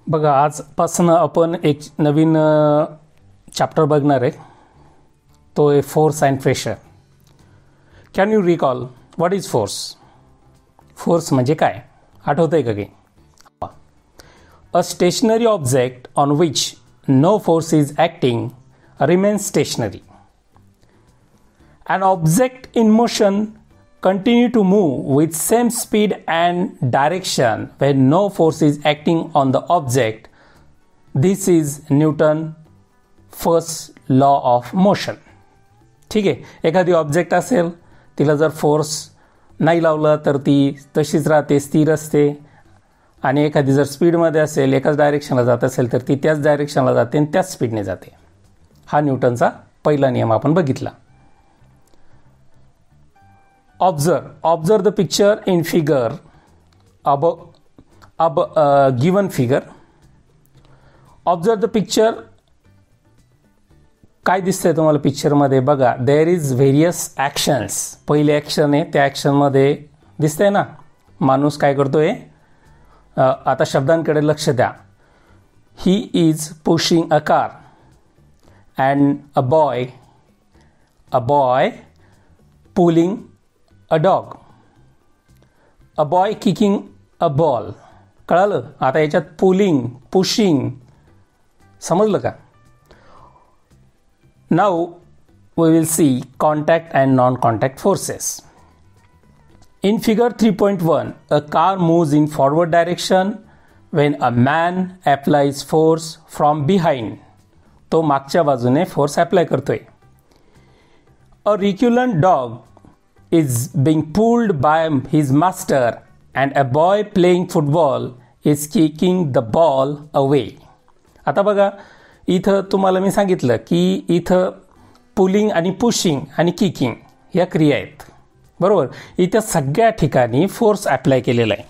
बघा आजपासून आपण एक नवीन चॅप्टर बघणार आहे. तो आहे force and pressure. Can you recall what is force? Force म्हणजे काय आठवतंय का काही? A stationary object on which no force is acting remains stationary. An object in motion continue to move with same speed and direction when no force is acting on the object. This is Newton first law of motion. ठीक आहे. एखादी object असेल तिला जर force नाही लावला तर ती तशीच राहते, स्थिर असते. आणि एखादी जर स्पीडमध्ये असेल, एकाच डायरेक्शनला जात असेल तर ती त्याच डायरेक्शनला जाते आणि त्याच स्पीडने जाते. हा न्यूटनचा पहिला नियम आपण बघितला. Observe the picture in figure given figure. Observe the picture. काय दिसतंय तुम्हाला पिक्चरमध्ये? बघा, देयर इज व्हेरियस ॲक्शन्स. पहिले ॲक्शन आहे, त्या ॲक्शनमध्ये दिसतंय ना माणूस काय करतोय. आता शब्दांकडे लक्ष द्या. He is pushing a car and a boy pulling a dog. A boy kicking a ball. कळालं? आता याच्यात पुलिंग, पुशिंग समजलं का? Now we will see contact and non contact forces. In figure 3.1 a car moves in forward direction when a man applies force from behind. तो मागच्या बाजूने force apply करतोय. A reluctant dog is being pulled by his master and a boy playing football is kicking the ball away. आता बघा, इथं तुम्हाला मी सांगितलं की इथं पुलिंग आणि पुशिंग आणि किकिंग या क्रिया आहेत, बरोबर. इथं सगळ्या ठिकाणी फोर्स अप्लाय केलेला आहे.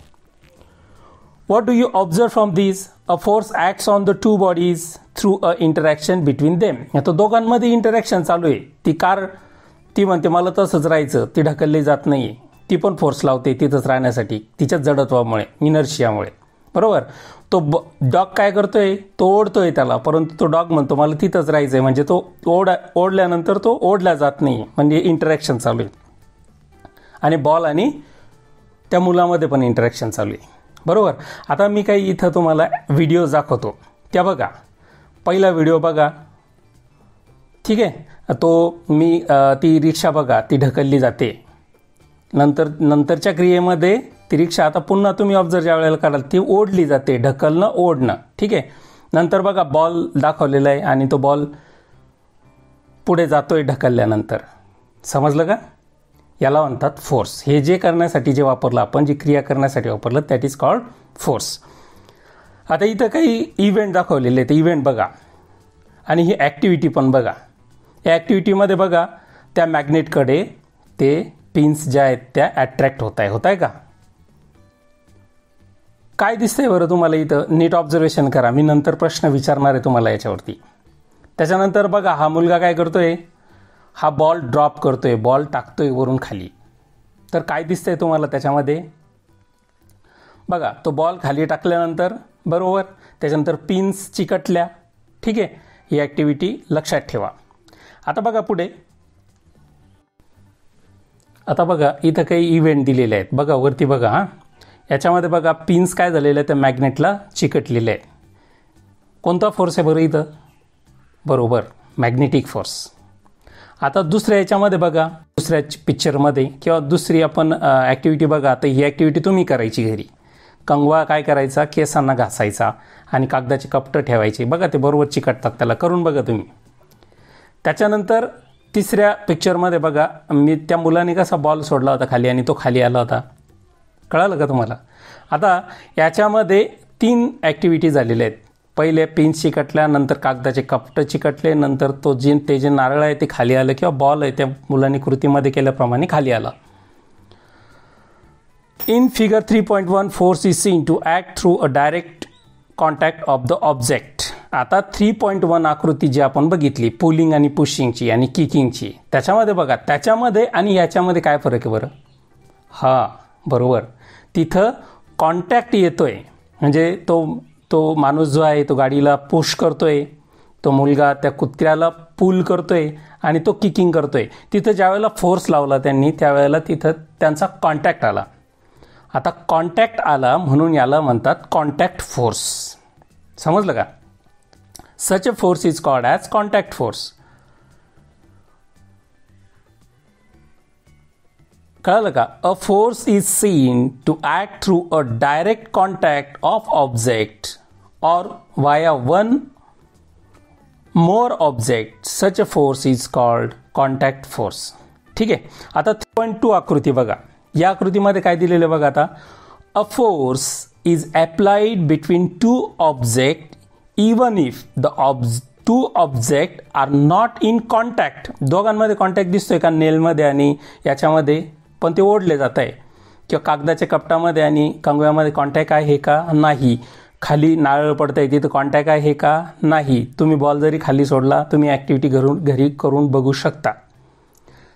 What do you observe from this? A force acts on the two bodies through a interaction between them. आता दोघांमध्ये इंटरॅक्शन चालू आहे. ती कार ती म्हणते मला तसंच राहायचं, ती ढकलली जात नाही. ती पण फोर्स लावते तिथंच राहण्यासाठी, तिच्याच जडत्वामुळे, इनर्शियामुळे, बरोबर. तो डॉग काय करतोय? तो ओढतोय त्याला, परंतु तो डॉग म्हणतो मला तिथंच राहायचं आहे. म्हणजे तो ओढल्यानंतर तो ओढला जात नाही, म्हणजे इंटरॅक्शन चालू आहे. आणि बॉल आणि त्या मुलामध्ये पण इंटरॅक्शन चालू आहे, बरोबर. आता मी काही इथं तुम्हाला व्हिडिओ दाखवतो, त्या बघा. पहिला व्हिडिओ बघा, ठीक आहे. तो मी ती रिक्षा बघा, ती ढकलली जाते. नंतरच्या क्रियेमध्ये ती रिक्षा आता पुन्हा तुम्ही ऑब्झर्व ज्या वेळेला कराल ती ओढली जाते, ढकलणं, ओढणं, ठीक आहे. नंतर बघा बॉल दाखवलेला आहे आणि तो बॉल पुढे जातोय ढकलल्यानंतर. समजलं का? याला म्हणतात फोर्स. हे जे करण्यासाठी जे वापरलं आपण, जी क्रिया करण्यासाठी वापरलं, दॅट इज कॉल्ड फोर्स. आता इथं काही इव्हेंट दाखवलेले आहेत, इव्हेंट बघा. आणि ही ॲक्टिव्हिटी पण बघा. या ॲक्टिव्हिटीमध्ये बघा त्या मॅग्नेटकडे ते पिन्स ज्या आहेत त्या अट्रॅक्ट होत आहे का? काय दिसतंय बरं तुम्हाला इथं? नीट ऑब्झर्वेशन करा. मी नंतर प्रश्न विचारणार आहे तुम्हाला याच्यावरती. त्याच्यानंतर बघा हा मुलगा काय करतोय? हा बॉल ड्रॉप करतोय, बॉल टाकतोय वरून खाली. तर काय दिसतंय तुम्हाला त्याच्यामध्ये? बघा, तो बॉल खाली टाकल्यानंतर, बरोबर, त्याच्यानंतर पिन्स चिकटल्या, ठीक आहे. ही ॲक्टिव्हिटी लक्षात ठेवा. आता बघा पुढे. आता बघा इथं काही इव्हेंट दिलेले आहेत बघा, वरती बघा. हां, याच्यामध्ये बघा पिन्स काय झालेलं आहे, त्या मॅग्नेटला चिकटलेले आहे. कोणता फोर्स आहे बरं इथं? बरोबर, मॅग्नेटिक फोर्स. आता दुसऱ्या याच्यामध्ये बघा, दुसऱ्या पिक्चरमध्ये किंवा दुसरी आपण ॲक्टिव्हिटी बघा. तर ही ॲक्टिव्हिटी तुम्ही करायची घरी. कंगवा काय करायचा? केसांना घासायचा आणि कागदाचे कपटं ठेवायचे. बघा ते बरोबर चिकटतात, त्याला करून बघा तुम्ही. त्याच्यानंतर तिसऱ्या पिक्चरमध्ये बघा, मी त्या मुलाने कसा बॉल सोडला होता खाली आणि तो खाली आला होता. कळालं का तुम्हाला? आता याच्यामध्ये 3 ॲक्टिव्हिटी झालेल्या आहेत. पहिले पिन्स चिकटल्या, नंतर कागदाचे कपटं चिकटले, नंतर ते जे नारळ आहे ते खाली आलं किंवा बॉल आहे त्या मुलांनी कृतीमध्ये केल्याप्रमाणे खाली आला. In figure 3.1 force is seen to act through a direct contact of the object. आता 3.1 आकृती जी आपण बघितली, पुलिंग आणि पुशिंगची आणि किकिंगची, त्याच्यामध्ये बघा त्याच्यामध्ये आणि याच्यामध्ये काय फरक आहे बरं? हां, बरोबर. तिथं कॉन्टॅक्ट येतोय, म्हणजे तो तो माणूस जो आहे तो गाडीला पुश करतोय, तो मुलगा त्या कुत्र्याला पुल करतोय आणि तो किकिंग करतोय. तिथं ज्यावेळेला फोर्स लावला त्यांनी त्यावेळेला तिथं त्यांचा कॉन्टॅक्ट आला. आता कॉन्टॅक्ट आला म्हणून याला म्हणतात कॉन्टॅक्ट फोर्स. समजलं का? Such a force is called as contact force. कळलं का? A force is seen to act through a direct contact of object or via one more object. Such a force is called contact force. ठीक आहे. आता 3.2 आकृती बघा. या आकृतीमध्ये काय दिलेलं बघा. आता a force is applied between two object even if the two object are not in contact. दोघांमध्ये कॉन्टॅक्ट दिसतोय का? नेलमध्ये आणि याच्यामध्ये, पण ते ओढले जात आहे. किंवा कागदाच्या कपटामध्ये आणि कंगव्यामध्ये कॉन्टॅक्ट आहे का? नाही. खाली नारळ पडतंय तिथं कॉन्टॅक्ट आहे का? नाही. तुम्ही बॉल जरी खाली सोडला, तुम्ही ॲक्टिव्हिटी घरी करून बघू शकता.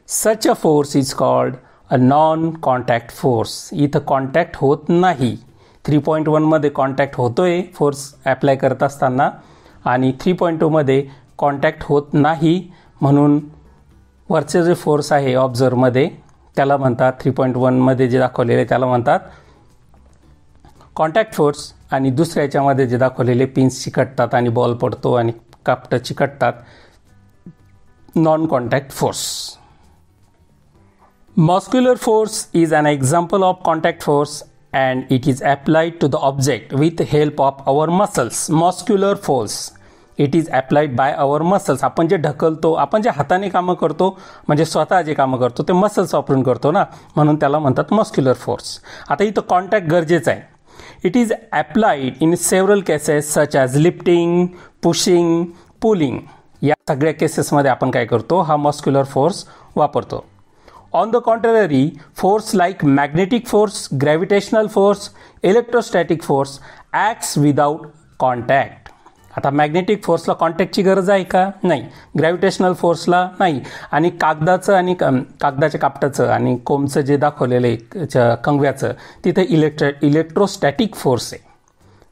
Such a force is called a non contact force. इथं कॉन्टॅक्ट होत नाही. 3.1 मध्ये कॉन्टॅक्ट होतोय फोर्स ॲप्लाय करत असताना, आणि 3.2 मध्ये कॉन्टॅक्ट होत नाही. म्हणून वरचे जे फोर्स आहे ऑब्झर्वमध्ये त्याला म्हणतात, 3.1 मध्ये जे दाखवलेले त्याला म्हणतात कॉन्टॅक्ट फोर्स, आणि दुसऱ्या याच्यामध्ये जे दाखवलेले पिन्स चिकटतात आणि बॉल पडतो आणि कापटं चिकटतात, non contact force. Muscular force is an example of contact force and it is applied to the object with the help of our muscles. Muscular force, it is applied by our muscles. आपण जे ढकलतो, आपण जे हाताने कामं करतो, म्हणजे स्वतः जे कामं करतो ते मसल्स वापरून करतो ना, म्हणून त्याला म्हणतात मस्क्युलर फोर्स. आता इथं कॉन्टॅक्ट गरजेचं आहे. It is applied in several cases such as lifting, pushing, pulling. या सगळ्या केसेसमध्ये आपण काय करतो? हा मस्क्युलर फोर्स वापरतो. On the contrary, force like magnetic force, gravitational force, electrostatic force acts without contact. आता मॅग्नेटिक फोर्सला कॉन्टॅक्टची गरज आहे का? नाही. ग्रॅव्हिटेशनल फोर्सला नाही. आणि कागदाचं आणि कागदाच्या कापटाचं आणि कोंबचं जे दाखवलेलं आहे कंगव्याचं, तिथे इलेक्ट्रोस्टॅटिक फोर्स आहे.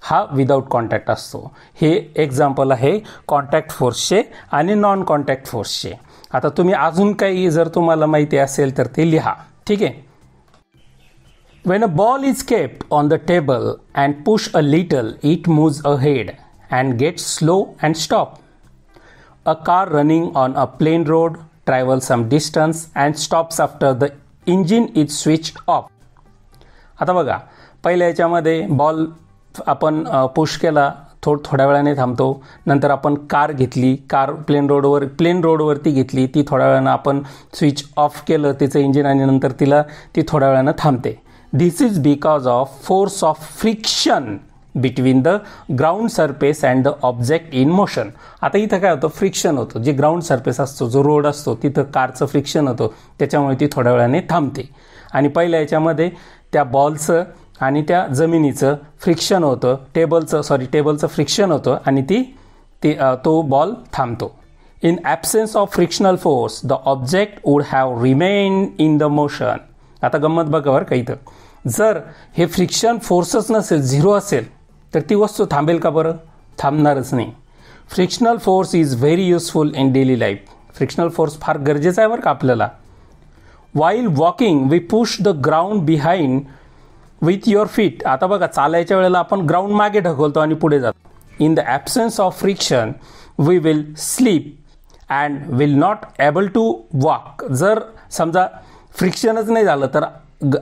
हा विदाऊट कॉन्टॅक्ट असतो. हे एक्झाम्पल आहे कॉन्टॅक्ट फोर्सचे आणि नॉन कॉन्टॅक्ट फोर्सचे. आता तुम्ही अजून काही जर तुम्हाला माहिती असेल तर ते लिहा. ठीक आहे. When a ball is kept on the table and pushed a little, it moves ahead and gets slow and stop. A car running on a plain road travels some distance and stops after the engine is switched off. आता बघा, पहिल्या याच्यामध्ये ball आपण push केला, थोड्या वेळाने थांबतो. नंतर आपण कार घेतली, कार प्लेन रोडवरती घेतली, ती थोड्या वेळानं आपण स्विच ऑफ केलं तिचं इंजिन, आणि नंतर ती थोड्या वेळानं थांबते. This is because of force of friction between the ground surface and the object in motion. आता इथं काय होतं? फ्रिक्शन होतं. जे ग्राउंड सरफेस असतो, जो रोड असतो, तिथं कारचं फ्रिक्शन होतं, त्याच्यामुळे ती थोड्या वेळाने थांबते. आणि पहिल्या याच्यामध्ये त्या बॉलचं आणि त्या जमिनीचं फ्रिक्शन होतं, टेबलचं फ्रिक्शन होतं, आणि तो बॉल थांबतो. In absence of frictional force the object would have remain in the motion. आता गंमत बघा बरं का इथं, जर हे फ्रिक्शन फोर्सच नसेल, झिरो असेल, तर ती वस्तू थांबेल का बरं? थांबणारच नाही. Frictional force is very useful in daily life. Frictional force फार गरजेचा आहे बरं का आपल्याला. While walking we push the ground behind with your feet. आता बघा, चालायच्या वेळेला आपण ग्राउंड मागे ढकलतो आणि पुढे जातो. In the absence of friction we will slip and will not able to walk. जर समजा फ्रिक्शनच नाही झालं तर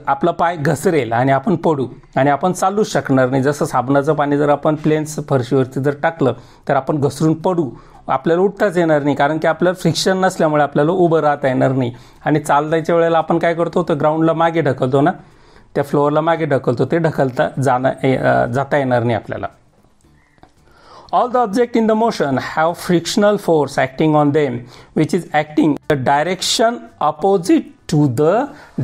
आपला पाय घसरेल आणि आपण पडू आणि आपण चालूच शकणार नाही. जसं साबणाचं पाणी जर आपण प्लेन्स फरशीवरती जर टाकलं तर आपण घसरून पडू, आपल्याला उठताच येणार नाही, कारण की आपल्याला फ्रिक्शन नसल्यामुळे आपल्याला उभं राहता येणार नाही. आणि चालतायच्या वेळेला आपण काय करतो? तर ग्राउंडला मागे ढकलतो ना, त्या फ्लोअरला मागे ढकलतो, ते ढकलता जाता येणार नाही आपल्याला. All the objects in the motion have frictional force acting on them, which is acting the direction opposite to the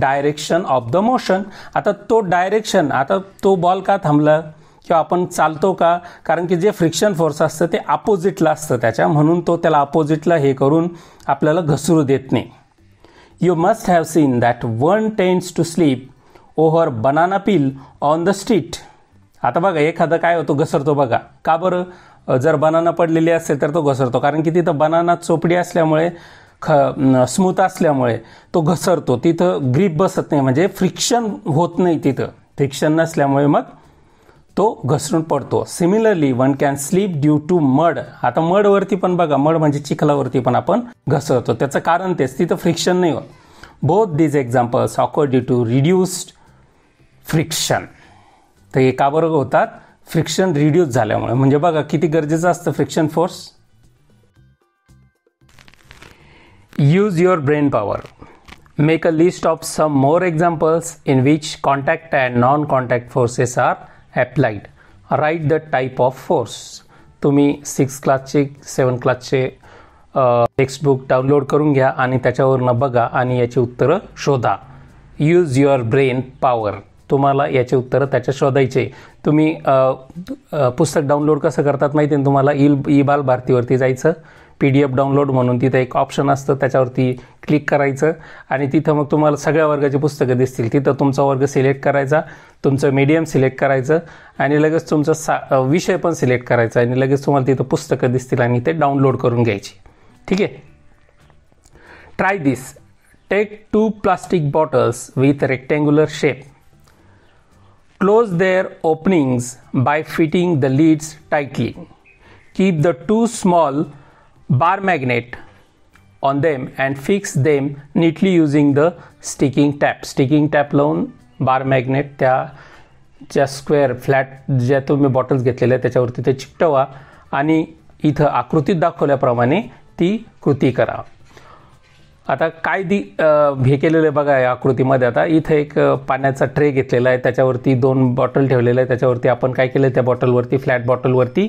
direction of the motion. आता तो डायरेक्शन, आता तो बॉल का थांबला किंवा आपण चालतो का? कारण की जे फ्रिक्शन फोर्स असतं ते अपोजिटला असतं त्याच्या, म्हणून तो त्याला अपोजिटला हे करून आपल्याला घसरू देत नाही. You must have seen that one tends to sleep over banana peel on the street. आता बघा एखादा काय होतो घसरतो बघा, का बरं? जर बनाना पडलेली असेल तर तो घसरतो, कारण की तिथं बनाना चोपडी असल्यामुळे स्मूथ असल्यामुळे तो घसरतो, तिथं ग्रीप बसत नाही, म्हणजे फ्रिक्शन होत नाही, तिथं फ्रिक्शन नसल्यामुळे मग तो घसरून पडतो. Similarly one can slip due to mud. आता मडवरती पण बघा, मड म्हणजे चिखलावरती पण आपण घसरतो, त्याचं कारण तेच, तिथं फ्रिक्शन नाही होत. Both these examples occur due to reduced friction. तर हे का बरं होतात? फ्रिक्शन रिड्यूस झाल्यामुळे. म्हणजे बघा किती गरजेचं असतं friction force. Use your brain power. Make a list of some more examples in which contact and non contact forces are applied. Write the type of force. तुम्ही 6 क्लासचे 7 क्लासचे टेक्स्टबुक डाउनलोड करून घ्या आणि त्याच्यावरनं बघा आणि याची उत्तरं शोधा. Use your brain power. तुम्हाला याचे उत्तरं त्याच्या शोधायचे. तुम्ही पुस्तक डाउनलोड कसं करतात माहिती आहे तुम्हाला? ई बाल भारतीवरती जायचं, PDF डाउनलोड म्हणून तिथं एक ऑप्शन असतं, त्याच्यावरती क्लिक करायचं आणि तिथं मग तुम्हाला सगळ्या वर्गाची पुस्तकं दिसतील. तिथं तुमचा वर्ग सिलेक्ट करायचा, तुमचं मीडियम सिलेक्ट करायचं आणि लगेच तुमचा विषय पण सिलेक्ट करायचा आणि लगेच तुम्हाला तिथं पुस्तकं दिसतील आणि ते डाउनलोड करून घ्यायची. ठीक आहे. Try this. Take 2 plastic bottles with rectangular shape. Close their openings by fitting the lids tightly. Keep the 2 small bar magnet on them and fix them neatly using the sticking tap. Sticking tap लावून बार magnet त्या ज्या square flat ज्या तुम्ही bottles घेतलेल्या त्याच्यावरती ते चिकटवा आणि इथं आकृतीत दाखवल्याप्रमाणे ती कृती करा. आता काय हे केलेलं आहे बघा या आकृतीमध्ये. आता इथं एक पाण्याचा ट्रे घेतलेला आहे, त्याच्यावरती 2 बॉटल ठेवलेलं आहे, त्याच्यावरती आपण काय केलं, त्या बॉटलवरती फ्लॅट बॉटलवरती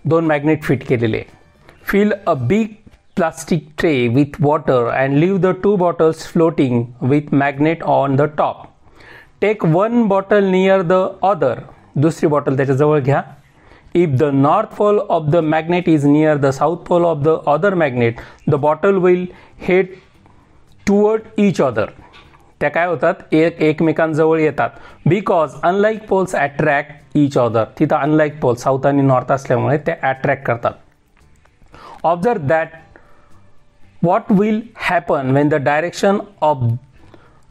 2 मॅग्नेट फिट केलेले. Fill a big plastic tray with water and leave the 2 bottles floating with magnet on the top. Take 1 bottle near the other. दुसरी बॉटल त्याच्याजवळ घ्या. If the north pole of the magnet is near the south pole of the other magnet, the bottle will head toward each other. त्या काय होतात? एकमेकांजवळ येतात. Because unlike poles attract each other. तिथं unlike poles south आणि north असल्यामुळे ते attract करतात. Observe that what will happen when the direction of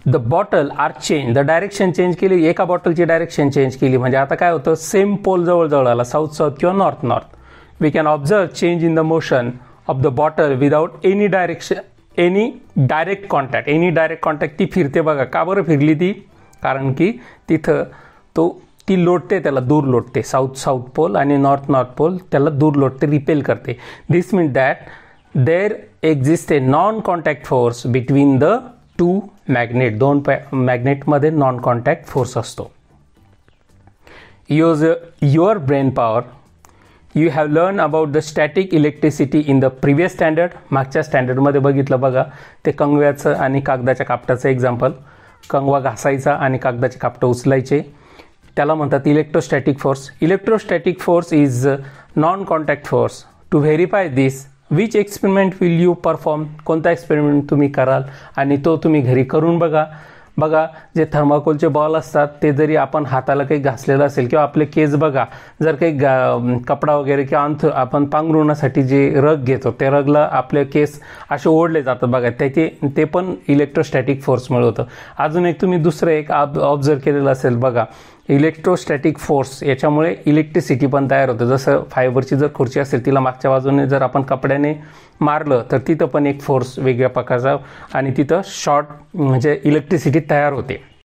the bottle are changed. The direction change केली, एका बॉटलची डायरेक्शन चेंज केली म्हणजे आता काय होतं? सेम पोल जवळ आला, साऊथ साऊथ किंवा north north. We can observe change in the motion of the bottle without any direct contact. Any direct contact ती फिरते बघा. का बरं फिरली ती? कारण की तिथं ती लोटते, त्याला दूर लोटते. साऊथ पोल आणि नॉर्थ पोल त्याला दूर लोटते, रिपेल करते. This means that there exist a non contact force between the 2 magnet. 2 मॅग्नेटमध्ये नॉन कॉन्टॅक्ट फोर्स असतो. Use your brain power. You have learn about the static electricity in the previous standard. मागच्या स्टँडर्डमध्ये बघितलं बघा ते कंगव्याचं आणि कागदाच्या कापटाचं एक्झाम्पल. कंगवा घासायचा आणि कागदाचे कापटं उचलायचे, त्याला म्हणतात electrostatic force. Electrostatic force is non contact force. To verify this which experiment will you perform. कोणता एक्सपेरिमेंट तुम्ही कराल आणि तो तुम्ही घरी करून बघा. जे थर्माकोलचे बॉल असतात ते जरी आपण हाताला काही घासलेलं असेल किंवा आपले केस बघा, जर काही कपडा वगैरे किंवा आपण पांघरुणासाठी जे रग घेतो त्या रगला आपले केस असे ओढले जातात बघा, ते पण इलेक्ट्रोस्टॅटिक फोर्समुळे होतं. अजून एक तुम्ही दुसरं एक ऑब्झर्व केलेलं असेल बघा, इलेक्ट्रोस्टॅटिक फोर्स याच्यामुळे इलेक्ट्रिसिटी पण तयार होतं. जसं फायबरची जर खुर्ची असेल तिला मागच्या बाजूने जर आपण कपड्याने मारलं तर तिथं पण एक फोर्स वेगळ्या प्रकारचा आणि तिथं शॉर्ट म्हणजे इलेक्ट्रिसिटी तयार होते.